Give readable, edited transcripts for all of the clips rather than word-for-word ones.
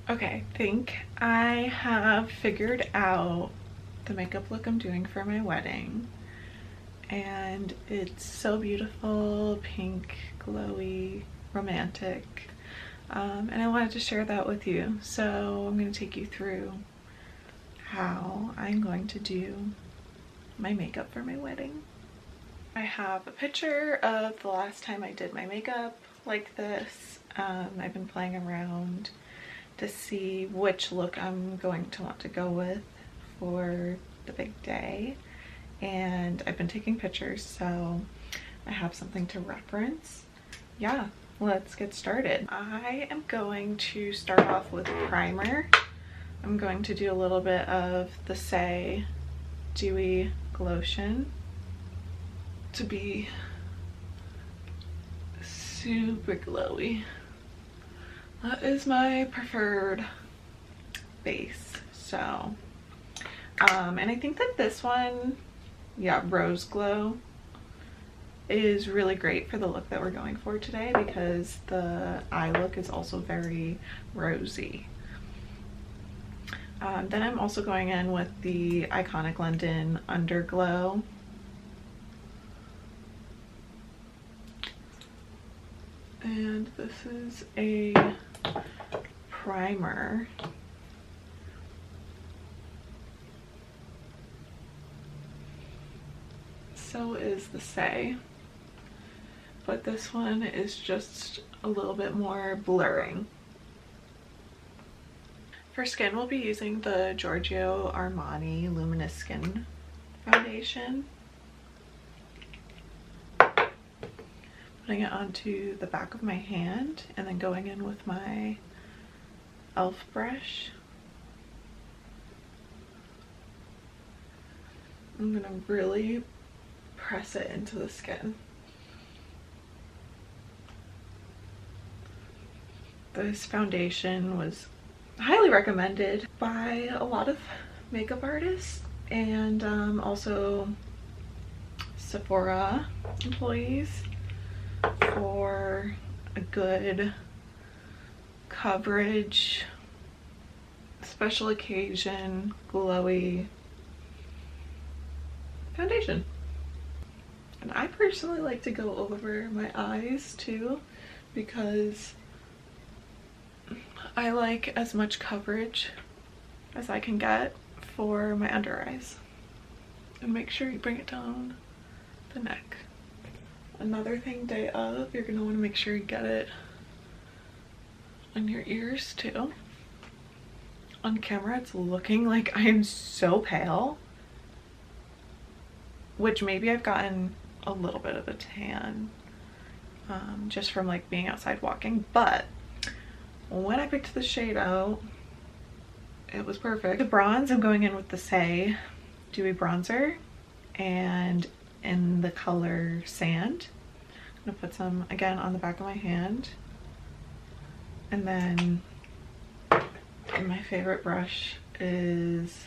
Okay, I think I have figured out the makeup look I'm doing for my wedding. And it's so beautiful, pink, glowy, romantic. And I wanted to share that with you. So I'm going to take you through how I'm going to do my makeup for my wedding. I have a picture of the last time I did my makeup like this. I've been playing around to see which look I'm going to want to go with for the big day, and I've been taking pictures so I have something to reference. Yeah, let's get started. I am going to start off with primer. I'm going to do a little bit of the Sooo Dewy Glotion to be super glowy. That is my preferred base. So and I think that this one, yeah, Rose Glow, is really great for the look that we're going for today because the eye look is also very rosy. Then I'm also going in with the Iconic London Underglow. And this is a primer. So is the Sooo, but this one is just a little bit more blurring. For skin, we'll be using the Giorgio Armani Luminous Skin Foundation. Putting it onto the back of my hand and then going in with my e.l.f. brush. I'm gonna really press it into the skin. This foundation was highly recommended by a lot of makeup artists and also Sephora employees for a good coverage, special occasion, glowy foundation. And I personally like to go over my eyes too because I like as much coverage as I can get for my under eyes. And make sure you bring it down the neck. Another thing, day of, you're gonna want to make sure you get it on your ears too. On camera it's looking like I am so pale, which maybe I've gotten a little bit of a tan just from like being outside walking, but when I picked the shade out, it was perfect. The bronze, I'm going in with the Sooo Dewy Bronzer and in the color Sand. I'm gonna put some again on the back of my hand, and then my favorite brush is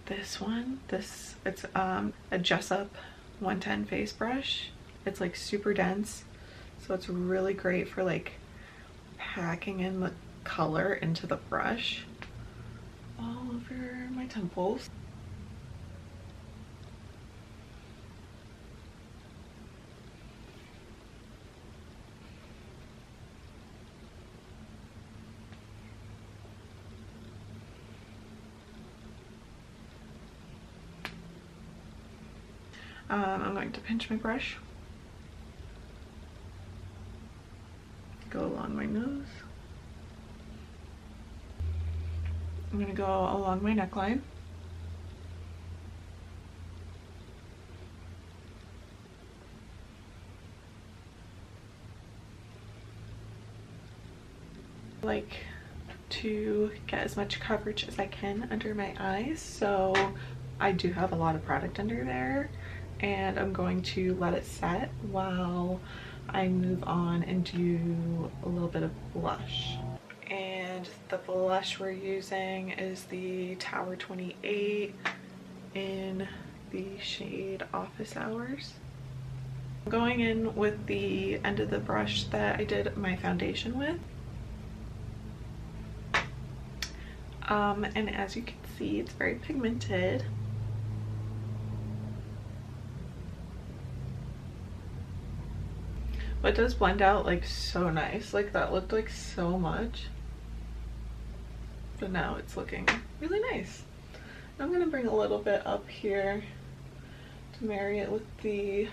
this one. It's a Jessup 110 face brush. It's like super dense, so it's really great for like packing in the color into the brush all over my temples. I'm going to pinch my brush, go along my nose. I'm going to go along my neckline. I like to get as much coverage as I can under my eyes, so I do have a lot of product under there, and I'm going to let it set while I move on and do a little bit of blush. And the blush we're using is the Tower 28 in the shade Office Hours. I'm going in with the end of the brush that I did my foundation with. And as you can see, it's very pigmented. But it does blend out like so nice. Like that looked like so much, but now it's looking really nice. I'm gonna bring a little bit up here to marry it with the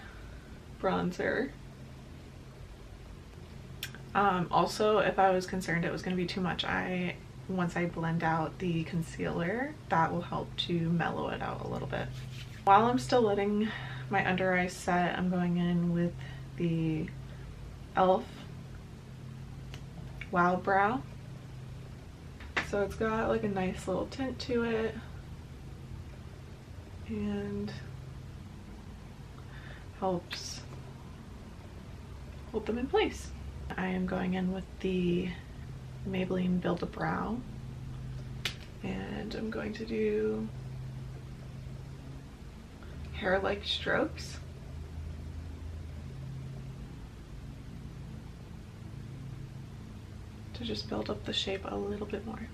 bronzer. Also, if I was concerned it was gonna be too much, once I blend out the concealer, that will help to mellow it out a little bit. While I'm still letting my under eyes set, I'm going in with the e.l.f. Wow Brow. So it's got like a nice little tint to it and helps hold them in place. I am going in with the Maybelline Build a Brow, and I'm going to do hair-like strokes. To just build up the shape a little bit more.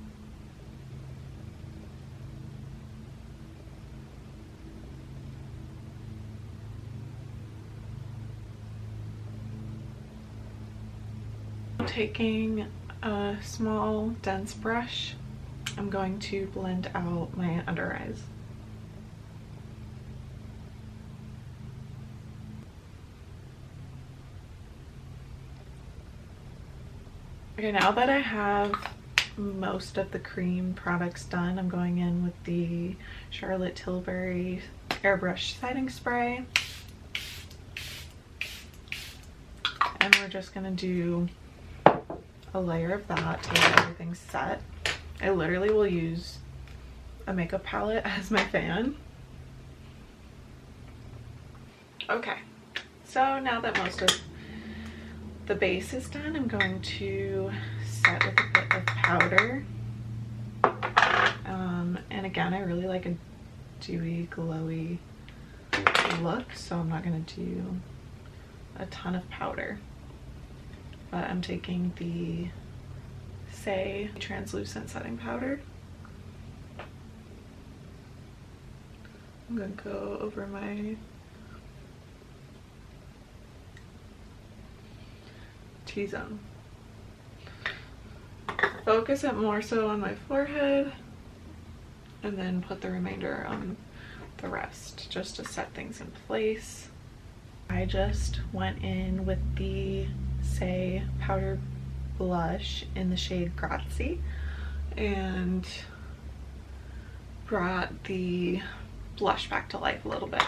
Taking a small dense brush, I'm going to blend out my under eyes. Okay, now that I have most of the cream products done, I'm going in with the Charlotte Tilbury Airbrush Setting Spray. And we're just gonna do a layer of that to get everything set. I literally will use a makeup palette as my fan. Okay, so now that most of the base is done, I'm going to set with a bit of powder. And again, I really like a dewy, glowy look, so I'm not going to do a ton of powder. But I'm taking the Sooo I translucent setting powder. I'm going to go over my T-zone. Focus it more so on my forehead, and then put the remainder on the rest just to set things in place. I just went in with the Sooo powder blush in the shade Grazie and brought the blush back to life a little bit.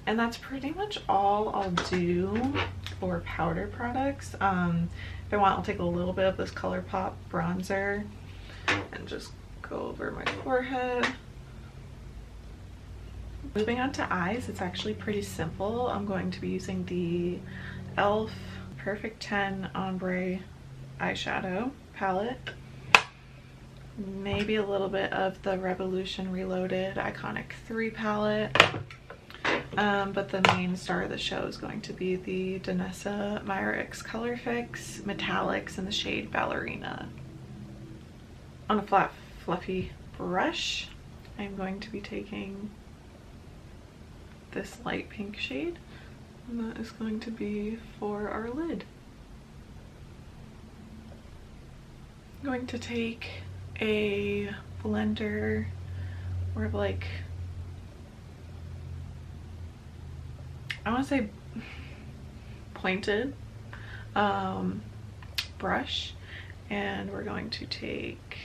And that's pretty much all I'll do for powder products. If I want, I'll take a little bit of this ColourPop bronzer and just go over my forehead. Moving on to eyes, it's actually pretty simple. I'm going to be using the e.l.f. Perfect 10 Ombre eyeshadow palette. Maybe a little bit of the Revolution Reloaded Iconic 3 palette. But the main star of the show is going to be the Danessa Meyer X Color Fix Metallics in the shade Ballerina. On a flat, fluffy brush, I'm going to be taking this light pink shade, and that is going to be for our lid. I'm going to take a blender, more of like, I want to say pointed brush, and we're going to take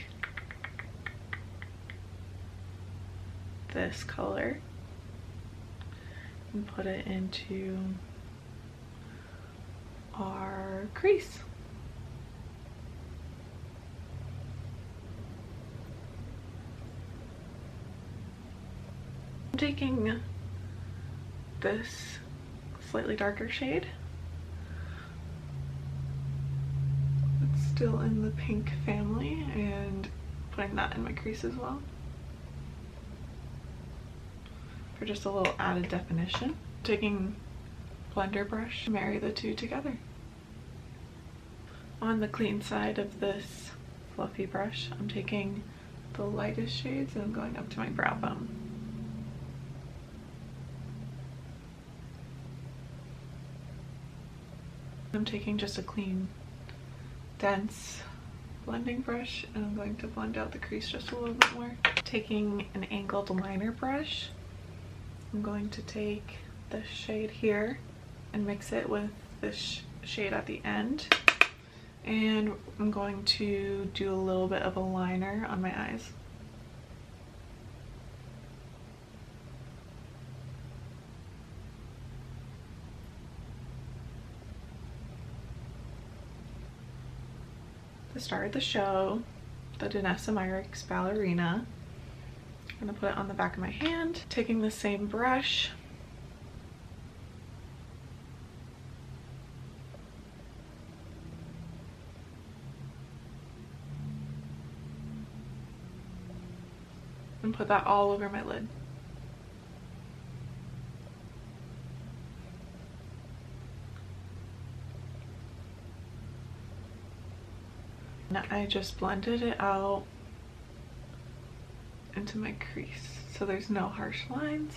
this color and put it into our crease. I'm taking this slightly darker shade. It's still in the pink family, and putting that in my crease as well for just a little added definition. Taking blender brush, marry the two together. On the clean side of this fluffy brush, I'm taking the lightest shades and I'm going up to my brow bone. I'm taking just a clean, dense blending brush and I'm going to blend out the crease just a little bit more. Taking an angled liner brush, I'm going to take this shade here and mix it with this shade at the end. And I'm going to do a little bit of a liner on my eyes. To start the show, the Danessa Myricks ballerina. I'm gonna put it on the back of my hand. Taking the same brush, and put that all over my lid. Now I just blended it out into my crease so there's no harsh lines.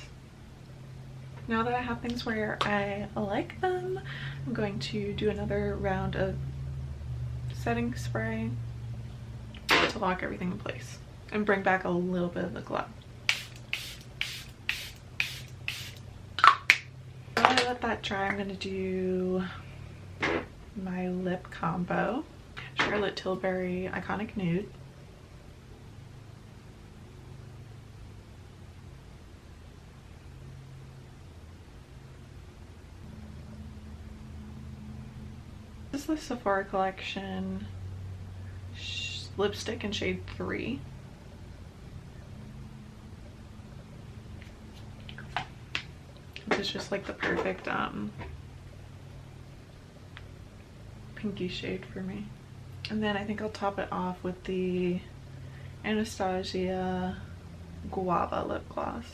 Now that I have things where I like them, I'm going to do another round of setting spray to lock everything in place and bring back a little bit of the glow. While I let that dry, I'm going to do my lip combo. Charlotte Tilbury Iconic Nude. This is the Sephora collection lipstick in shade 3. This is just like the perfect pinky shade for me. And then I think I'll top it off with the Anastasia Guava lip gloss.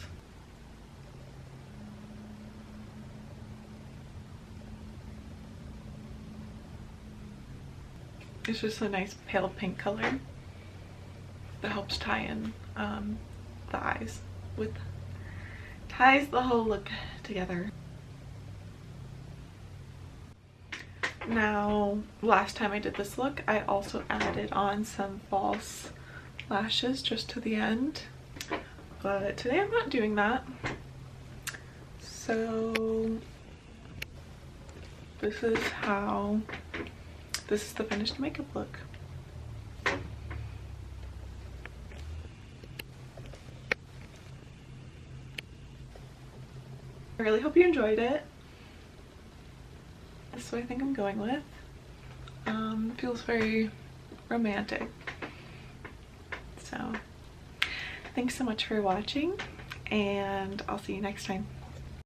It's just a nice pale pink color that helps tie in the eyes ties the whole look together. Now, last time I did this look, I also added on some false lashes just to the end, but today I'm not doing that. So this is the finished makeup look. I really hope you enjoyed it. That's what I think I'm going with. It feels very romantic. So thanks so much for watching, and I'll see you next time.